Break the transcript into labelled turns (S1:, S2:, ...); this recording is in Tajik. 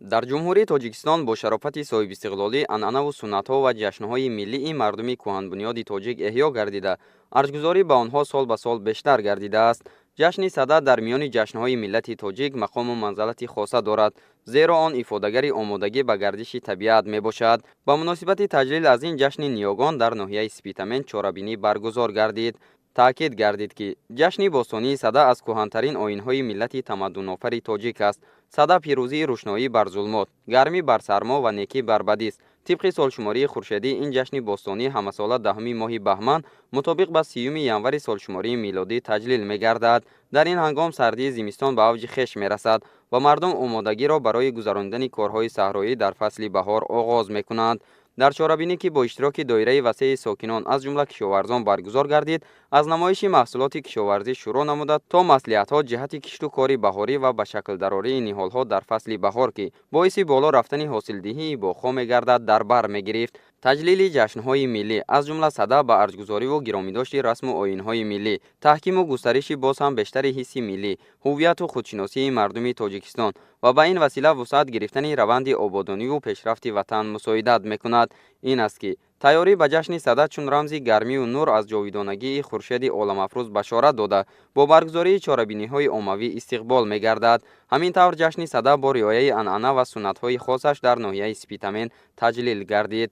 S1: дар ҷумҳурии Тоҷикистон бо шарофати соҳибистиқлолӣ анъанаву суннатҳо ва ҷашнҳои миллии мардуми кӯҳанбунёди тоҷик эҳьё гардида, арҷгузорӣ ба онҳо сол ба сол бештар гардидааст. ҷашни Сада дар миёни ҷашнҳои миллати тоҷик мақому манзалати хоса дорад, зеро он ифодагари омодагӣ ба гардиши табиат мебошад. ба муносибати таҷлил аз ин ҷашни ниёгон дар ноҳияи Спитамен чорабинӣ баргузор гардид. таъкид гардид ки ҷашни бостонии Сада аз кӯҳантарин оинҳои миллати тамаддунофари тоҷик аст. Сада пирӯзии рӯшноӣ бар зулмот, гармӣ бар сармо ва некӣ бар бадист. тибқи солшумории хуршедӣ, ин ҷашни бостонӣ ҳамасола 10 моҳи баҳман мутобиқ ба 30 январи солшумории милодӣ таҷлил мегардад. дар ин ҳангом сардии зимистон ба авҷи хеш мерасад ва мардум омодагиро барои гузарондани корҳои саҳроӣ дар фасли баҳор оғоз мекунанд. дар чорабинӣ ки бо иштироки доираи васеи сокинон аз ҷумла кишоварзон баргузор гардид, аз намоиши маҳсулоти кишоварзӣ шурӯъ намуда то маслиҳатҳо ҷиҳати кишту кори баҳорӣ ва ба шаклдарории ниҳолҳо дар фасли баҳор ки боиси боло рафтани ҳосилдиҳии бохҳо мегардад дар бар мегирифт. таҷлили ҷашнҳои миллӣ аз ҷумла Сада ба арҷгузориву гиромидошти расму оинҳои миллӣ, таҳкиму густариши боз ҳам бештари ҳисси миллӣ, ҳуввияту худшиносии мардуми Тоҷикистон ва ба ин васила вусъат гирифтани раванди ободониву пешрафти ватан мусоидат мекунад. ин аст ки тайёрӣ ба ҷашни Сада чун рамзи гармию нур аз ҷовидонагии хуршеди оламафрӯз башорат дода, бо баргузории чорабиниҳои оммавӣ истиқбол мегардад. ҳамин тавр ҷашни Сада бо риояи анъана ва суннатҳои хосаш дар ноҳияи Спитамен таҷлил гардид.